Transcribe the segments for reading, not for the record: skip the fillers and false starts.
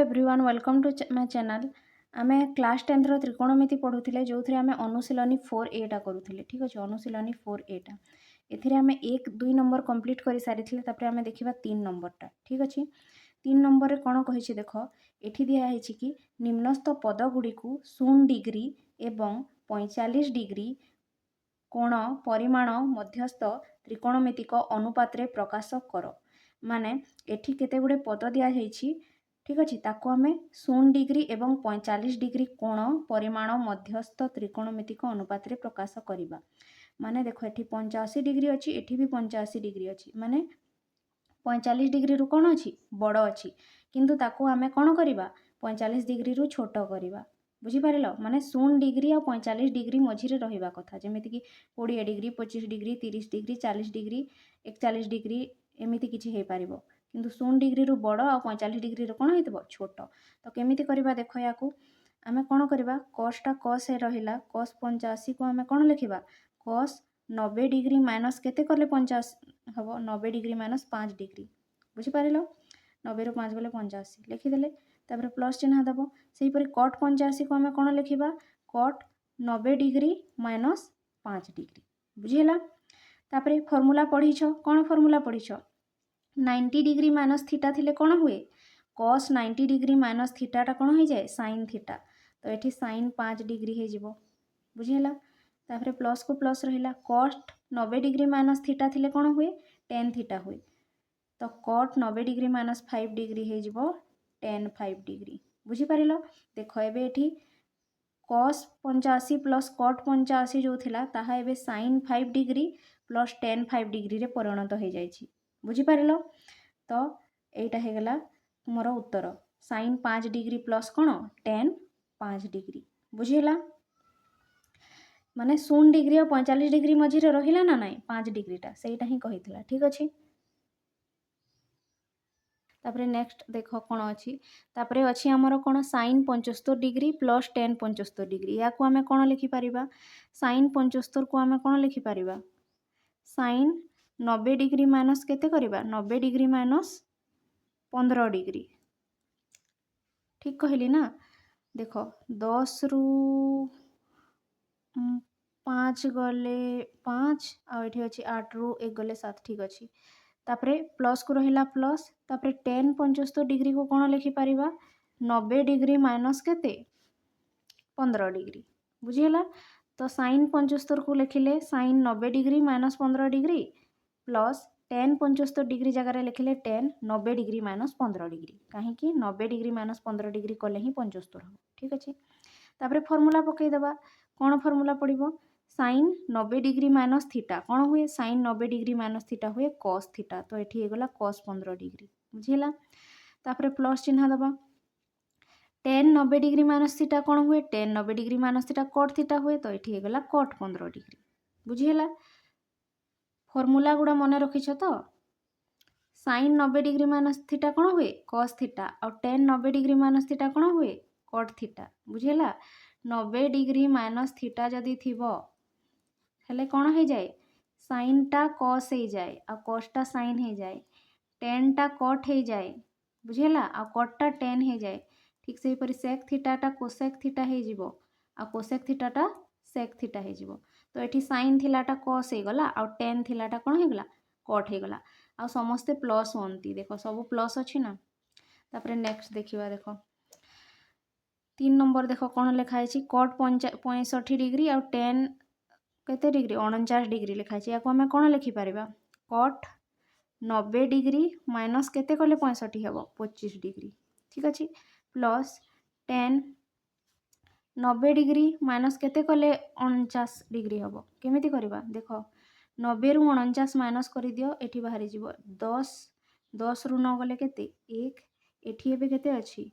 Everyone welcome to my channel. आमे class 10 रो त्रिकोणमिति पढ़ुथिले जोथरे आमे अनुशीलनी 4a टा करूथिले। ठीक अछि, अनुशीलनी 4a टा एथिरे आमे 1 2 नंबर कंप्लीट करि सारिथिले। तापर आमे देखिबा 3 नंबर टा। ठीक अछि, 3 नंबर रे कोन कहिछि देखो, एठी दिया हैछि कि निम्नस्थ पद गुडी को 0 डिग्री एवं 45 डिग्री कोण परिमाण मध्यस्थ त्रिकोणमितिक अनुपात रे प्रकाश कर। माने एठी केते गुडे पद दिया हैछि। ठीक अच्छे, ताको आमे 0 डिग्री एवं 45 डिग्री कोण परिमाण मध्यस्थ त्रिकोणमितिक अनुपात रे प्रकाश करिबा। माने देखो एठी 85 डिग्री अछि, एठी भी 85 डिग्री अछि। माने 45 डिग्री रु कोन अछि बड़ अछि, किंतु ताको आमे कोन करिबा 45 डिग्री रु छोट करिबा। बुझी पारिलो, माने 0 डिग्री और 45 डिग्री मझिरे रहिबा कथा। जेमिति कि 20 degree 25 degree 30 degree 40 degree 41 degree एमिति किछि हे पारिबो, किंतु 0 डिग्री रु बड़ और 45 डिग्री रु कोन हेतबो छोट। तो केमिति करिबा देखो, याकू आमे कोन करिबा cos टा cos हे रहिला, cos 85 को आमे कोन लिखिबा cos 90 डिग्री माइनस केते करले 50 हबो 90 डिग्री माइनस 5 डिग्री। बुझी पारिलो, 90 रु 5 गले 85 लिखि देले। तापर प्लस चिन्ह दबो। सेही परि cot 85 को आमे कोन लिखिबा cot 90 डिग्री माइनस 5 डिग्री। बुझिला। तापर फार्मूला पढिछो, कोन फार्मूला पढिछो 90 डिग्री माइनस थीटा थिले कोन हुए cos 90 डिग्री माइनस थीटा टा कोन हो जाए sin थीटा। तो एठी sin 5 डिग्री हे जिवो। बुझिला। तापर प्लस को प्लस रहिला, cos 90 डिग्री माइनस थीटा थिले कोन हुए tan थीटा हुए। तो cot 90 डिग्री माइनस 5 डिग्री हे जिवो tan 5 डिग्री। बुझी पारिलो। देखो एबे एठी cos 85 प्लस cot 85 जो थिला ताहा एबे sin 5 degree plus tan 5 degree रे परिणत हो जाइछि। बुझी पारिलो। तो एटा हे गला मोर उत्तर sin 5 डिग्री प्लस कोन tan 5 डिग्री। बुझिला। माने 0 डिग्री और 45 डिग्री मझिरे रहिला ना नाइ 5 डिग्री टा, सेटा ही कहितला। ठीक अछि। तापरे नेक्स्ट देखो कोन अछि, तापरे अछि हमर कोन sin 75 degree plus tan 75 degree. या को हमें कोन लिखि परिबा sin 75 को हमें कोन लिखि परिबा sin 90 डिग्री माइनस केते करिबा 90 डिग्री माइनस 15 डिग्री। ठीक कहली ना। देखो 10 रु 5 गले 5 आ एठी अछि 8 रु 1 गले 7। ठीक अछि। तापरे प्लस को रहिला प्लस, तापरे tan 75 डिग्री को कोन लिखि परिबा 90 डिग्री माइनस केते 15 डिग्री। बुझिला। तो sin 75 को लिखिले sin 90 degree minus 15 degree plus tan 75 degree जगह लिखिले tan 90 डिग्री माइनस 15 डिग्री। कहीं 90 डिग्री माइनस 15 डिग्री कले ही 75 हो। ठीक अछि। तापरे फार्मूला पकई दबा। कोन फार्मूला पड़िबो sin 90 डिग्री माइनस थीटा कोन हुए sin 90 डिग्री माइनस थीटा हुए cos थीटा। तो एठी हे गला cos 15 डिग्री। बुझिला। तापरे प्लस चिन्ह दबा। tan 90 डिग्री माइनस थीटा कोन हुए tan 90 degree minus theta cot theta हुए। तो एठी हे गला cot 15 डिग्री। बुझिला। फार्मूला गुडा मने रखिछ तो sin 90 डिग्री माइनस थीटा कोन हुए cos थीटा और tan 90 डिग्री माइनस थीटा कोन हुए cot थीटा। बुझिला। 90 डिग्री माइनस थीटा जदी थिबो हेले कोन हे जाए sin टा cos हे जाए और cos टा sin हे जाए, tan टा cot हे जाए। बुझिला। और cot टा tan हे जाए। ठीक से परि sec थीटा टा cosec थीटा हे जिवो और cosec थीटा टा sec थीटा हे जिवो। तो एठी sin थिला टा cos हे गला और tan थिला टा कोन हे गला cot हे गला। और समस्ते प्लस होंती देखो सब प्लस अछि ना। तापरे नेक्स्ट देखिबा। देखो 3 नंबर देखो कोन लिखा है cot 65 डिग्री और tan केते डिग्री 49 डिग्री लिखा है। या को हमें कोन लिखि परिबा cot 90 डिग्री माइनस केते कले 65 हेबो 25 डिग्री। ठीक अछि। प्लस tan 90 डिग्री माइनस केते कले 49 डिग्री हेबो। केमिति करिबा देखो 90 रु 49 माइनस करि दियो। एठी बाहरी जिवो 10 10 रु 9 गले केते 1 एठी एबे केते अछि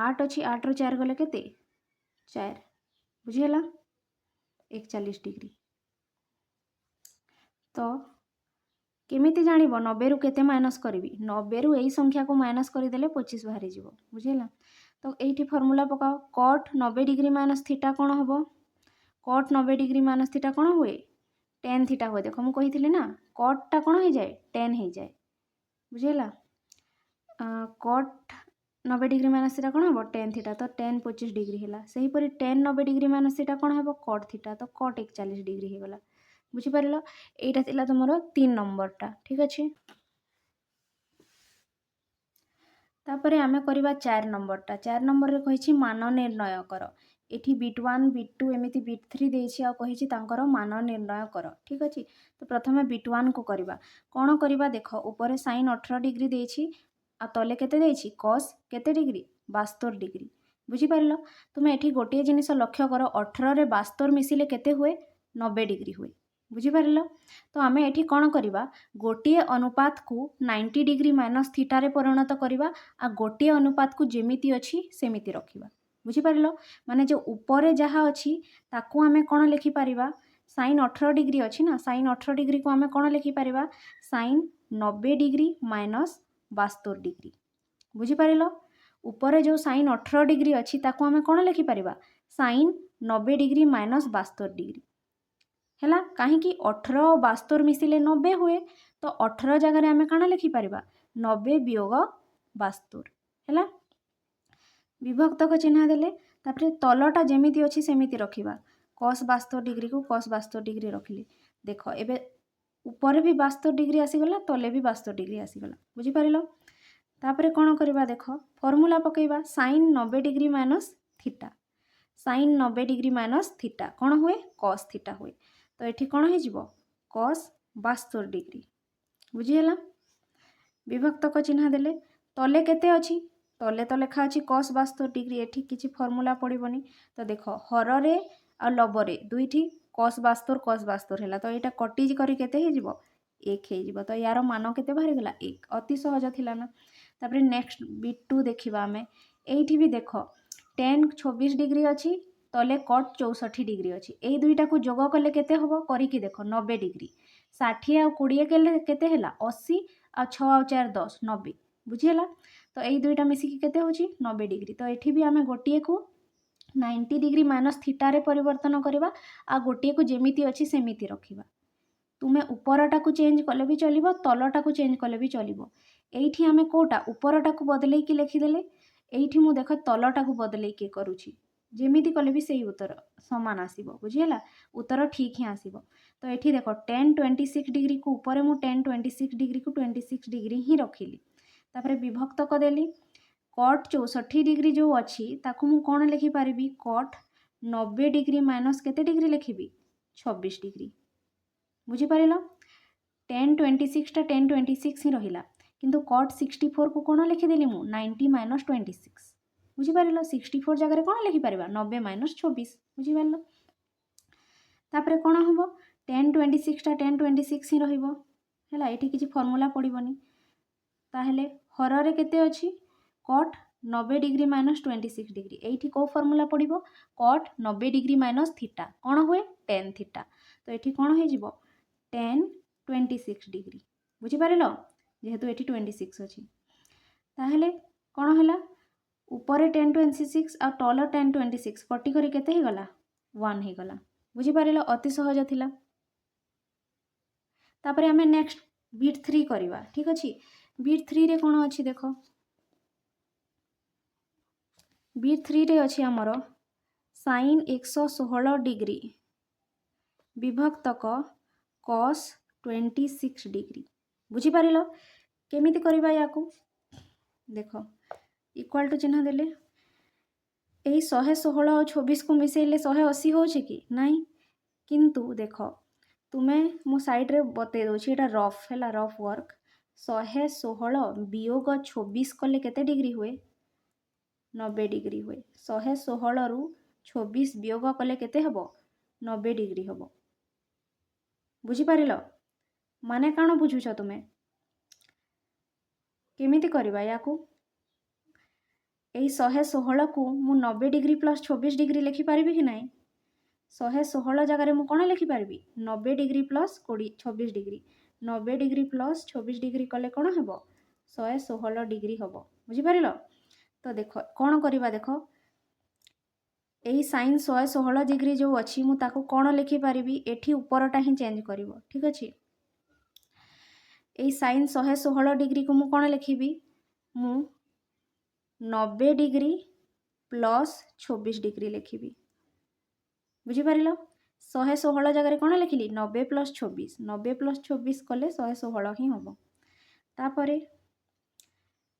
8 अछि 8 रु 4 गले केते 4। बुझिला 41 डिग्री। तो केमिति जानिबो 90 रु केते माइनस करिवि 90 रु एई संख्या को माइनस करि देले 25 बाहरी जिवो। बुझिला। तो एठी फार्मूला पकाओ cot 90 डिग्री माइनस थीटा कोन हबो cot 90 डिग्री माइनस थीटा कोन हुए tan थीटा हुए। देखो मु कहिथिले ना cot टा कोन हे जाए tan हे जाए। बुझिला। cot 90 डिग्री माइनस थीटा कौन हम टेन थीटा तो टेन 25 डिग्री है सेहीपरि टेन 90 डिग्री माइनस थीटा कौन हम कट थीटा तो कट 41 डिग्री हो गला बुझीपार एटा थिला तुमर 3 नंबरटा ठीक अच्छे। तापरे आमे करबा 4 नंबरटा 4 नंबर रे कहिछि मान निर्णय कर एठी बिट 1 बिट 2 एमिति बिट 3 देछि आ कहिछि तांकर मान निर्णय कर ठीक अछि। तो प्रथमे बिट 1 को करबा कोन करबा देख ऊपर sin 18 डिग्री देछि आ तले केते देछि cos केते डिग्री 72 डिग्री बुझी पारलो। तुमे एठी गोटे जिनिस लक्ष्य कर 18 रे 72 मिसिले केते हुए 90 डिग्री हुए बुझी पारलो। तो आमे एठी कोन करबा गोटे अनुपात को 90 डिग्री माइनस थीटा रे परिणत करबा आ गोटे अनुपात को जेमिति अछि सेमिति रखिबा बुझी पारलो। माने जो ऊपर जहा अछि ताकू आमे कोन लिखि पारिबा sin 18 डिग्री अछि ना sin 18 डिग्री को आमे कोन लिखि Paribas sin 90 degree minus 72 degree बुझी पारिलो। ऊपर जो sin 18 डिग्री अछि ताकू आमे कोन लिखि Paribas sin 90 degree minus 72 degree हैला कहीं 18 और 72 मिसिले 90 हुए तो 18 जगह रे आमे काना लिखि पारिबा 90 वियोग 72 हैला विभक्त को चिन्ह देले तापरे तलटा जेमिति अछि सेमिति रखिबा cos 72 डिग्री को cos 72 डिग्री रखिले देखो एबे ऊपर भी 72 डिग्री आसी गला तले भी 72 डिग्री आसी गला बुझी पारिलो। तापरे कोन करबा देखो फार्मूला पकेबा sin 90 degree minus theta sin 90 degree minus theta कोन हुए cos थीटा हुए तो एठी कोन हे जिवो cos 72 डिग्री बुझीला। विभक्त को चिन्ह देले तले केते अछि तले तो लेखा अछि cos 72 डिग्री एठी किछि फार्मूला पड़िबनी तो देखो हर रे आ लब रे दुईठी cos 72 हैला तो एटा कटिज करी केते हे जिवो 1 हे जिवो तो यार मान केते बाहरी गला 1 अति सहज थिला ना। तापरे नेक्स्ट बिट 2 देखिबा हमें एठी भी देखो tan 26 डिग्री अछि तले cot 64 डिग्री अछि एई दुईटा को जोग कले केते होबो करी कि देखो 90 डिग्री 60 आ 20 केले केते हैला 80 आ 6 आ 4 10 90 बुझियला। तो एई दुईटा मिसी कि केते होची 90 डिग्री तो एठी भी आमे गोटिए को 90 डिग्री माइनस थीटा रे परिवर्तन करबा आ गोटिए को जेमिति अछि सेमिति रखिबा तुमे ऊपरटा को चेंज कले भी चलिबो तलटा को चेंज कले भी चलिबो एठी आमे कोटा ऊपरटा को बदलै कि लिखि देले एठी मु देख तलटा को बदलै के करूची जेमिति कले भी सही उत्तर समान आसीबो बुझियला उत्तर ठीक ही आसीबो। तो एठी देखो tan 26 डिग्री को ऊपर मु tan 26 डिग्री को 26 डिग्री ही रखिली तापरे विभक्त क देली cot 64 डिग्री जो अछि ताकू मु कोन लिखि पारिबी cot 90 डिग्री माइनस केते डिग्री लिखिबी 26 डिग्री बुझी पारिलो। tan 26 टा tan 26 ही रहिला किंतु cot 64 को कोन लिखि देली मु 90 माइनस 26 बुझी पारिलो 64 जगह रे कोन लिखि पारिबा 90 माइनस 24 बुझी पारिलो। तापरे कोन होबो tan 26 टा tan 26 ही रहिबो हैला एठी किछि फार्मूला पड़िबनी ताहेले हर रे केते अछि cot 90 डिग्री माइनस 26 डिग्री एठी को फार्मूला पड़िबो cot 90 डिग्री माइनस थीटा कोन हुए tan थीटा तो एठी कोन हे जिवो tan 26 डिग्री बुझी पारिलो जेहेतु एठी 26 अछि ताहेले कोन हला ऊपर tan 26 आ तल tan 26 कटी करी केते हे गला 1 हे गला बुझी पारिलो अति सहज थिला। तापरे हमें नेक्स्ट बिट 3 करिवा ठीक अछि बिट 3 रे कोन अछि देखो बिट 3 रे अछि हमरो sin 116 डिग्री विभक्तक cos 26 डिग्री बुझी पारिलो केमिति करिबा याकू देखो इक्वल टू चिन्ह देले एही 116 और 26 को मिसेले 180 होछि कि नहीं किंतु देखो तुमे मो साइड रे बते दोछि एटा रफ हैला रफ वर्क 116 वियोग 26 कले केते डिग्री हुए 90 डिग्री हुए 116 रु 26 वियोग कले केते हबो 90 डिग्री हबो बुझी पारिलो माने काण बुझुछ तुमे केमिति करबा याकू एही 116 को मु 90 डिग्री प्लस 26 डिग्री लिखि पारिबी कि नहीं 116 जगह रे मु कोन लिखि पारिबी 90 degree plus 26 degree 90 degree plus 26 degree कले कोन हेबो 116 डिग्री हबो बुझी पारिलो। तो देखो कोन करबा देखो एही sin 116 डिग्री जो अछि मु ताको कोन लिखि पारिबी एठी ऊपरटा ही चेंज करिवो ठीक अछि एही sin 116 डिग्री को मु कोन लिखिबी मु 90 डिग्री प्लस 24 डिग्री लिखिबी बुझिपारिल 116 जगह कौन लिखिली 90 प्लस 24 कले 116 ही हम तापरे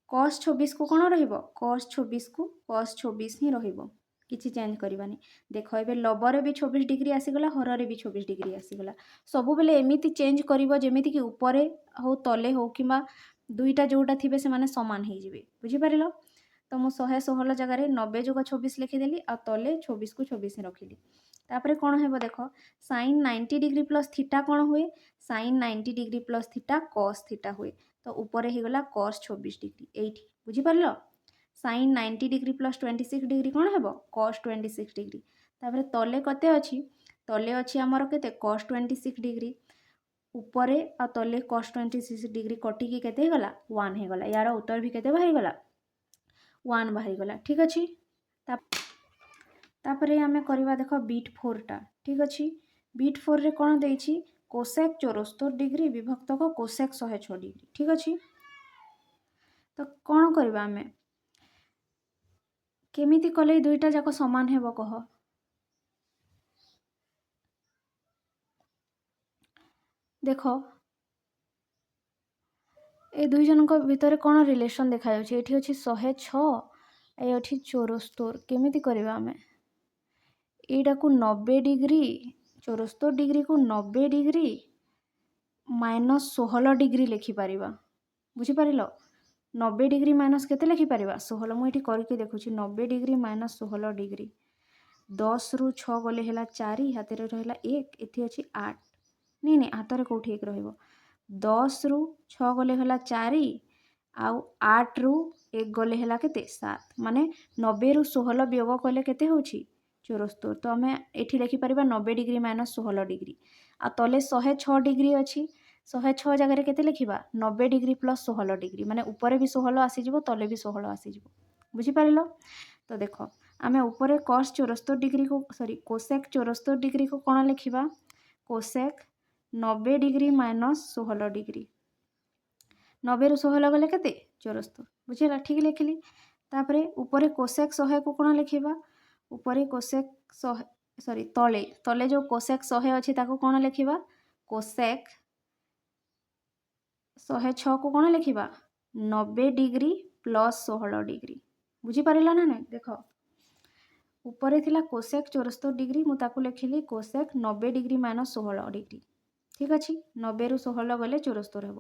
cos 24 को कौन रहिबो cos 24 को cos 24 ही रहिबो किसी चेंज करवानी देख ए लबर भी 24 डिग्री आसीगला हर भी 24 डिग्री आसीगला सब बेले एमती चेंज कर जमीती कि ऊपर हो तले हो कि दुईटा जोटा थे से माने समान हो बुझिपार तो मुझे 116 जगार 90 + 24 लिखिदेली आ तले 24 को 24 ही रखिली तापर कौन है देख sin 90 डिग्री प्लस थीटा कौन हुए sin 90 degree plus theta cos theta हुए तो ऊपर ही गला cos 24 डिग्री एठी बुझिपार sin 90 डिग्री प्लस 26 डिग्री कौन है cos 26 डिग्री तापर तले कते अच्छी तले अच्छी आमर केते cos 26 डिग्री ऊपर आ तले cos 26 डिग्री कटिकी केते गला 1 हो गला यार उत्तर भी केते बाहरी गला 1 बाहरी गला ठीक अच्छी तापरे आमे करवा देख बीट 4 टा ठीक अच्छी बीट 4 रे कौन देछि कोसेक 74 डिग्री विभक्त को कोसेक 106 डिग्री ठीक अच्छी तो कौन करवा आमे केमिति कले दुईटा जाक समान हेबो कह देख ए दुई जनक भितर कौन रिलेशन देखा ये अच्छी 106 ए अच्छी 74 केमिति करवा आमे एटा को 90 डिग्री 74 डिग्री को 90 डिग्री माइनस 16 डिग्री लिखिपर बुझीपार 90 डिग्री माइनस केते लिखिपर 16 मुझे करके देखुची 90 डिग्री माइनस 16 डिग्री 10 रु 6 गले है 4 हाथ में रहा 1 एथि अच्छी 8 नहीं नहीं हाथ में कौटी 1 रही 10 रु 6 गले है 4 आउ 8 रु 1 गले है केते 7 माने 90 रु 16 वियोग कले केते होची 74 तो आम ये लिखिपर 90 डिग्री माइनस 16 डिग्री आ तले 106 डिग्री अच्छी 106 जगह केते लिखा 90 डिग्री प्लस 16 डिग्री माने ऊपर भी 16 आसीज तले भी 16 आसीज बुझीपार तो देख आम ऊपर cos 74 डिग्री को सॉरी कोसेक 74 डिग्री को कौन लिखा कोसेक 90 डिग्री माइनस 16 डिग्री 90 रु 16 गले केते 74 बुझेगा ठीक लिखिली तापरे ऊपर कोसेक 100 को कौन लिखा ऊपर कोसेक 100 सॉरी तले तले जो कोसेक 100 अच्छी ताको कौन लिखा कोसेक 106 को कौन लिखा 90 डिग्री प्लस 16 डिग्री बुझीपार ना नहीं देख ऊपर थिला कोसेक 74 डिग्री मुझे लिखिली कोसेक 90 डिग्री माइनस 16 डिग्री ठीक अच्छे 90 रु 16 गले 74 हे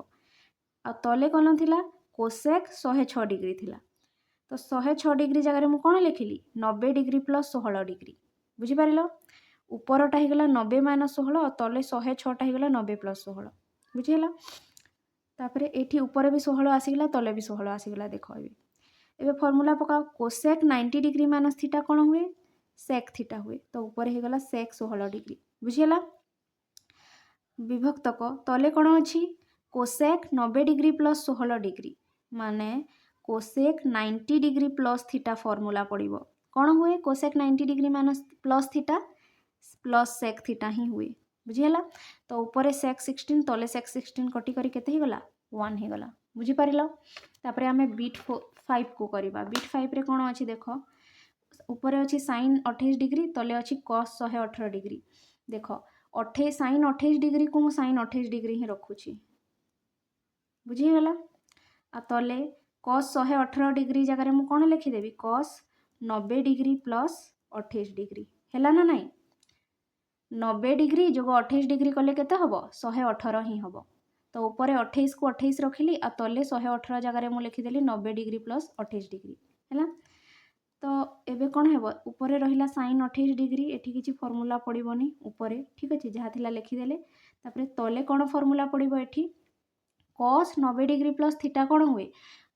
आ तले कौन थिला कोसेक 106 डिग्री थिला तो 106 डिग्री जगह मुझे कौन लिखिली 90 डिग्री प्लस 16 डिग्री बुझीपार ऊपरटा होगा 90 माइनस 16 और तले 106टा होगा 90 प्लस 16 बुझीगला तापर ये ऊपर भी 16 आसीगला तले भी 16 आसीगला देख ए फर्मूला पकाओ कोसेक 90 डिग्री माइनस थीटा कौन हुए सेक थीटा हुए तो ऊपर हो गला सेक 16 डिग्री बुझीगला विभक्तक तले कौन अच्छी कोसेक 90 डिग्री प्लस 16 डिग्री माने cosec 90 degree plus theta formula पड़ो कौन हुए cosec 90 degree minus plus theta plus sec theta ही हुए बुझीगला तो ऊपर सेक 16 तले सेक 16 कटी करी केते ही गला 1 ही गला बुझीपार तापर आम बीट 5 को करवा बीट 5 रे कौन अच्छी देख ऊपर अच्छी sin 28 डिग्री तले अच्छी cos 118 डिग्री देख sin 28 डिग्री को मुझे sin 28 डिग्री ही रखुची बुझीगला आ तले cos 118 डिग्री जगह मुझे कौन लिखिदेवी cos 90 डिग्री प्लस 28 डिग्री है ना नहीं 90 डिग्री जो 28 डिग्री कले केते हबो 118 ही हबो तो ऊपर 28 को 28 रखिली आ तले 118 जगह मुझे लिखिदेली 90 डिग्री प्लस 28 डिग्री है तो एबे कौन हेबो ऊपर रहिला sin 28 डिग्री एठी किछि फॉर्मूला पड़िबोनी ऊपर ठीक अछि जहा थिला लिखिदेले तापर तले कौन फॉर्मूला पड़िबो एठी cos 90 डिग्री प्लस थीटा कौन हुए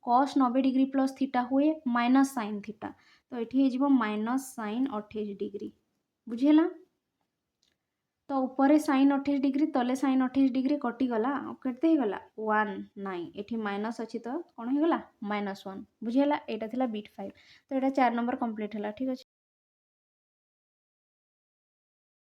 cos 90 डिग्री प्लस थीटा हुए माइनस sin थीटा तो एठी हेजिबो माइनस sin 28 डिग्री बुझिला तो ऊपर sin 28 डिग्री तले sin 28 डिग्री कटिगला केते गला 1 नाइन एठी माइनस अच्छी तो कौन हो गला -1 बुझीगला एटा थिला बीट 5 तो एटा 4 नंबर कंप्लीट है ठीक है।